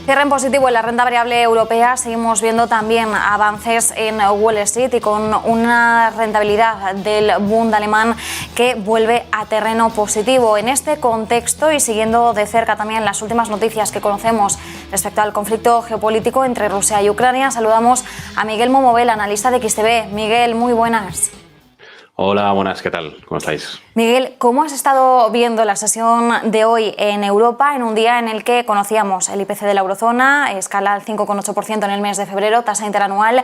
Cierre en positivo en la renta variable europea. Seguimos viendo también avances en Wall Street y con una rentabilidad del Bund alemán que vuelve a terreno positivo. En este contexto y siguiendo de cerca también las últimas noticias que conocemos respecto al conflicto geopolítico entre Rusia y Ucrania, saludamos a Miguel Momobel, analista de XTB. Miguel, muy buenas. Hola, buenas, ¿qué tal? ¿Cómo estáis? Miguel, ¿cómo has estado viendo la sesión de hoy en Europa en un día en el que conocíamos el IPC de la eurozona, escala al 5,8% en el mes de febrero, tasa interanual?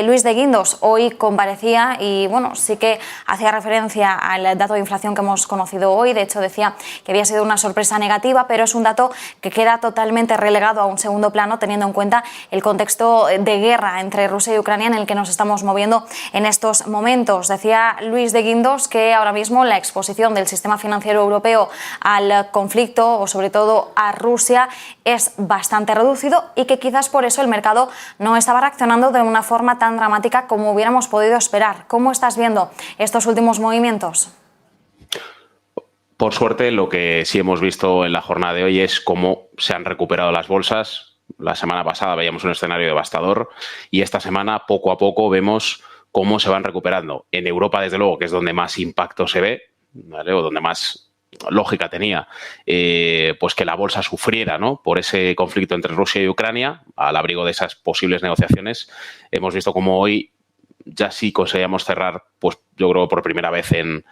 Luis de Guindos hoy comparecía y bueno, sí que hacía referencia al dato de inflación que hemos conocido hoy. De hecho, decía que había sido una sorpresa negativa, pero es un dato que queda totalmente relegado a un segundo plano teniendo en cuenta el contexto de guerra entre Rusia y Ucrania en el que nos estamos moviendo en estos momentos. Decía Luis de Guindos que ahora mismo la exposición del sistema financiero europeo al conflicto o sobre todo a Rusia es bastante reducido y que quizás por eso el mercado no estaba reaccionando de una forma tan dramática como hubiéramos podido esperar. ¿Cómo estás viendo estos últimos movimientos? Por suerte, lo que sí hemos visto en la jornada de hoy es cómo se han recuperado las bolsas. La semana pasada veíamos un escenario devastador y esta semana poco a poco vemos cómo se van recuperando. En Europa, desde luego, que es donde más impacto se ve, ¿vale? O donde más lógica tenía, pues que la bolsa sufriera, ¿no?, por ese conflicto entre Rusia y Ucrania, al abrigo de esas posibles negociaciones. Hemos visto cómo hoy ya sí conseguíamos cerrar, pues yo creo por primera vez en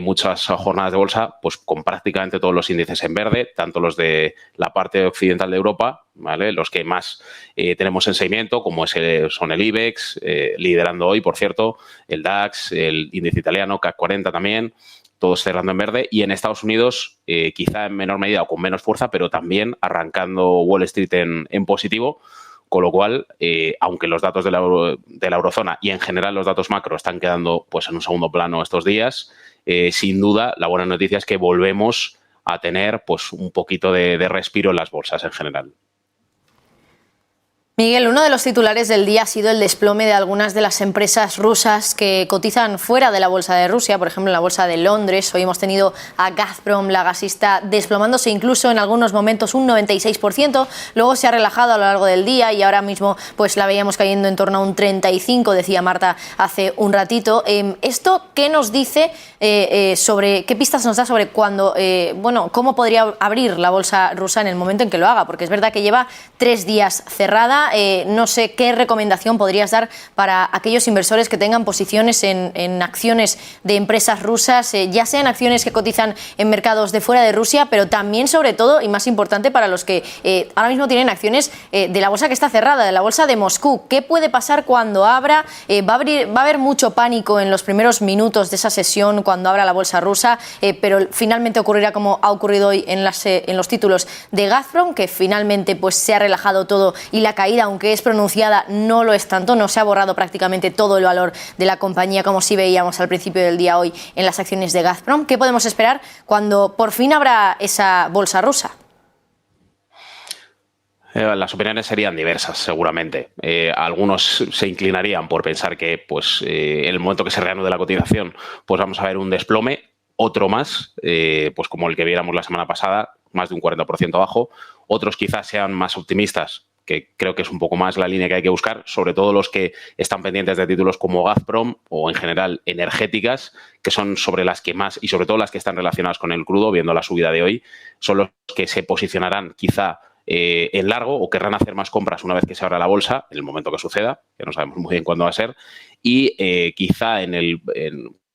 muchas jornadas de bolsa, pues con prácticamente todos los índices en verde, tanto los de la parte occidental de Europa, ¿vale?, los que más tenemos en seguimiento, como son el IBEX, liderando hoy, por cierto, el DAX, el índice italiano, CAC 40 también, todos cerrando en verde, y en Estados Unidos, quizá en menor medida o con menos fuerza, pero también arrancando Wall Street en positivo. Con lo cual, aunque los datos de la eurozona y en general los datos macro están quedando pues en un segundo plano estos días, sin duda la buena noticia es que volvemos a tener pues un poquito de respiro en las bolsas en general. Miguel, uno de los titulares del día ha sido el desplome de algunas de las empresas rusas que cotizan fuera de la bolsa de Rusia, por ejemplo en la bolsa de Londres. Hoy hemos tenido a Gazprom, la gasista, desplomándose incluso en algunos momentos un 96%. Luego se ha relajado a lo largo del día y ahora mismo pues la veíamos cayendo en torno a un 35%, decía Marta hace un ratito. ¿Esto qué nos dice sobre, qué pistas nos da sobre cuándo, cómo podría abrir la bolsa rusa en el momento en que lo haga? Porque es verdad que lleva 3 días cerrada. No sé qué recomendación podrías dar para aquellos inversores que tengan posiciones en acciones de empresas rusas, ya sean acciones que cotizan en mercados de fuera de Rusia, pero también, sobre todo, y más importante, para los que ahora mismo tienen acciones de la bolsa que está cerrada, de la bolsa de Moscú. ¿Qué puede pasar cuando abra? ¿Va a haber mucho pánico en los primeros minutos de esa sesión cuando abra la bolsa rusa? Pero finalmente ocurrirá como ha ocurrido hoy en los títulos de Gazprom, que finalmente pues se ha relajado todo y la caída, aunque es pronunciada, no lo es tanto, no se ha borrado prácticamente todo el valor de la compañía como sí veíamos al principio del día hoy en las acciones de Gazprom. ¿Qué podemos esperar cuando por fin abra esa bolsa rusa? Las opiniones serían diversas, seguramente. Algunos se inclinarían por pensar que pues, en el momento que se reanude la cotización pues vamos a ver un desplome, otro más, pues como el que viéramos la semana pasada, más de un 40% abajo. Otros quizás sean más optimistas, que creo que es un poco más la línea que hay que buscar, sobre todo los que están pendientes de títulos como Gazprom o en general energéticas, que son sobre las que más, y sobre todo las que están relacionadas con el crudo, viendo la subida de hoy, son los que se posicionarán quizá en largo o querrán hacer más compras una vez que se abra la bolsa, en el momento que suceda, que no sabemos muy bien cuándo va a ser, y quizá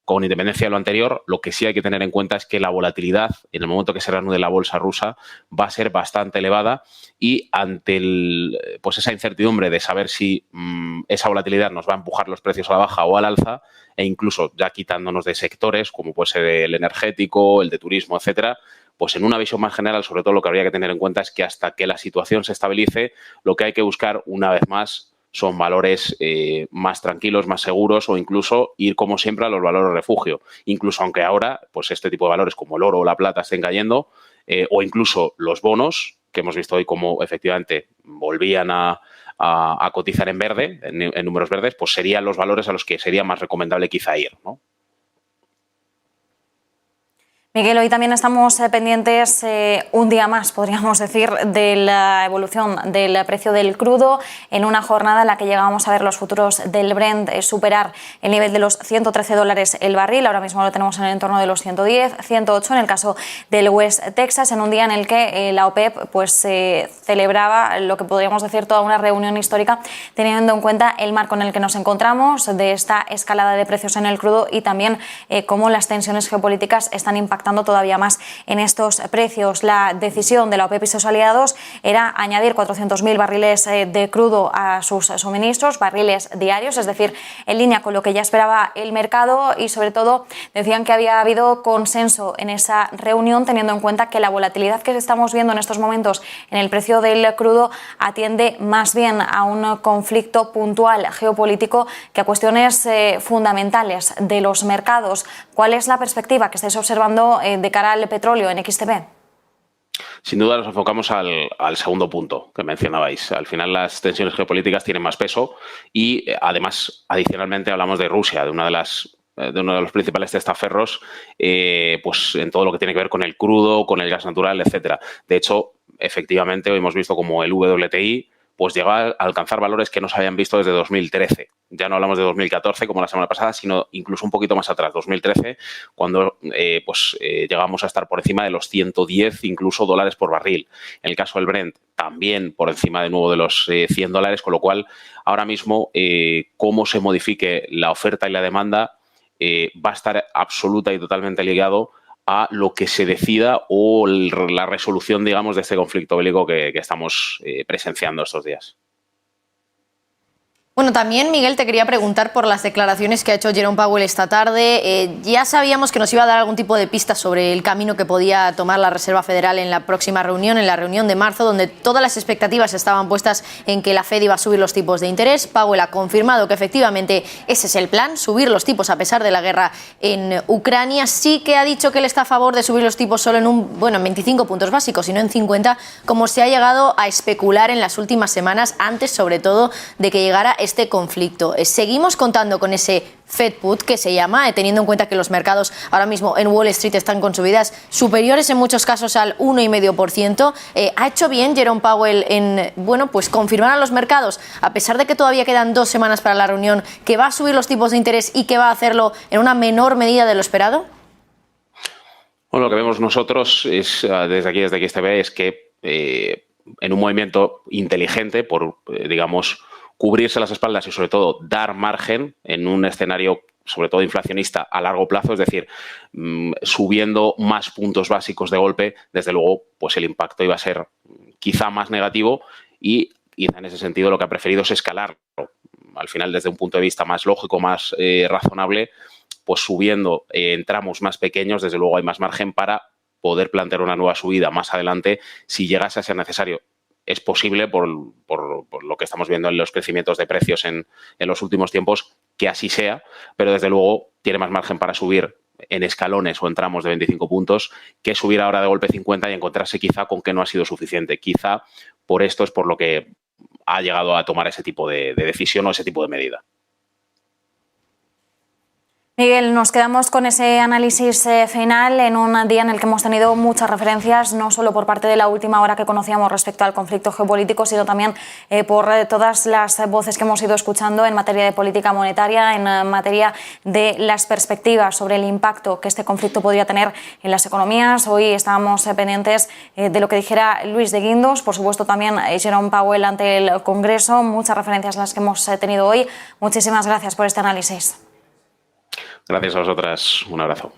con independencia de lo anterior, lo que sí hay que tener en cuenta es que la volatilidad, en el momento que se reanude la bolsa rusa, va a ser bastante elevada y ante pues esa incertidumbre de saber si esa volatilidad nos va a empujar los precios a la baja o al alza, e incluso ya quitándonos de sectores como puede ser el energético, el de turismo, etcétera, pues en una visión más general, sobre todo lo que habría que tener en cuenta es que hasta que la situación se estabilice, lo que hay que buscar una vez más son valores más tranquilos, más seguros, o incluso ir, como siempre, a los valores refugio. Incluso aunque ahora pues este tipo de valores como el oro o la plata estén cayendo, o incluso los bonos, que hemos visto hoy como efectivamente volvían a cotizar en verde, en números verdes, pues serían los valores a los que sería más recomendable quizá ir, ¿no? Miguel, hoy también estamos pendientes un día más, podríamos decir, de la evolución del precio del crudo en una jornada en la que llegamos a ver los futuros del Brent superar el nivel de los $113 el barril. Ahora mismo lo tenemos en el entorno de los 110, 108 en el caso del West Texas, en un día en el que la OPEP celebraba lo que podríamos decir toda una reunión histórica, teniendo en cuenta el marco en el que nos encontramos de esta escalada de precios en el crudo y también cómo las tensiones geopolíticas están impactando todavía más en estos precios. La decisión de la OPEP y sus aliados era añadir 400.000 barriles de crudo a sus suministros, barriles diarios, es decir, en línea con lo que ya esperaba el mercado, y sobre todo decían que había habido consenso en esa reunión, teniendo en cuenta que la volatilidad que estamos viendo en estos momentos en el precio del crudo atiende más bien a un conflicto puntual geopolítico que a cuestiones fundamentales de los mercados. ¿Cuál es la perspectiva que estáis observando de cara al petróleo en XTB? Sin duda nos enfocamos al segundo punto que mencionabais. Al final las tensiones geopolíticas tienen más peso y además adicionalmente hablamos de Rusia, de uno de los principales testaferros pues en todo lo que tiene que ver con el crudo, con el gas natural, etcétera. De hecho, efectivamente hoy hemos visto como el WTI pues llega a alcanzar valores que no se habían visto desde 2013. Ya no hablamos de 2014 como la semana pasada, sino incluso un poquito más atrás, 2013, cuando llegamos a estar por encima de los 110 incluso dólares por barril. En el caso del Brent, también por encima de nuevo de los $100, con lo cual ahora mismo cómo se modifique la oferta y la demanda va a estar absoluta y totalmente ligado a lo que se decida o la resolución, digamos, de este conflicto bélico que estamos presenciando estos días. Bueno, también, Miguel, te quería preguntar por las declaraciones que ha hecho Jerome Powell esta tarde. Ya sabíamos que nos iba a dar algún tipo de pista sobre el camino que podía tomar la Reserva Federal en la próxima reunión, en la reunión de marzo, donde todas las expectativas estaban puestas en que la Fed iba a subir los tipos de interés. Powell ha confirmado que efectivamente ese es el plan, subir los tipos a pesar de la guerra en Ucrania. Sí que ha dicho que él está a favor de subir los tipos solo en 25 puntos básicos y no en 50, como se ha llegado a especular en las últimas semanas, antes sobre todo de que llegara este conflicto. Seguimos contando con ese Fed Put, que se llama, teniendo en cuenta que los mercados ahora mismo en Wall Street están con subidas superiores en muchos casos al 1,5%. ¿Ha hecho bien Jerome Powell en confirmar a los mercados, a pesar de que todavía quedan 2 semanas para la reunión, que va a subir los tipos de interés y que va a hacerlo en una menor medida de lo esperado? Bueno, lo que vemos nosotros es, desde aquí XTB, es que en un movimiento inteligente por, digamos, cubrirse las espaldas y sobre todo dar margen en un escenario sobre todo inflacionista a largo plazo, es decir, subiendo más puntos básicos de golpe, desde luego pues el impacto iba a ser quizá más negativo y quizá en ese sentido lo que ha preferido es escalarlo. Al final, desde un punto de vista más lógico, más razonable, pues subiendo en tramos más pequeños, desde luego hay más margen para poder plantear una nueva subida más adelante si llegase a ser necesario. Es posible, por lo que estamos viendo en los crecimientos de precios en los últimos tiempos, que así sea, pero desde luego tiene más margen para subir en escalones o en tramos de 25 puntos que subir ahora de golpe 50 y encontrarse quizá con que no ha sido suficiente. Quizá por esto es por lo que ha llegado a tomar ese tipo de decisión o ese tipo de medida. Miguel, nos quedamos con ese análisis final en un día en el que hemos tenido muchas referencias, no solo por parte de la última hora que conocíamos respecto al conflicto geopolítico, sino también por todas las voces que hemos ido escuchando en materia de política monetaria, en materia de las perspectivas sobre el impacto que este conflicto podría tener en las economías. Hoy estábamos pendientes de lo que dijera Luis de Guindos, por supuesto también Jerome Powell ante el Congreso, muchas referencias las que hemos tenido hoy. Muchísimas gracias por este análisis. Gracias a vosotras. Un abrazo.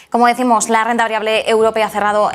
Como decimos, la renta variable europea ha cerrado en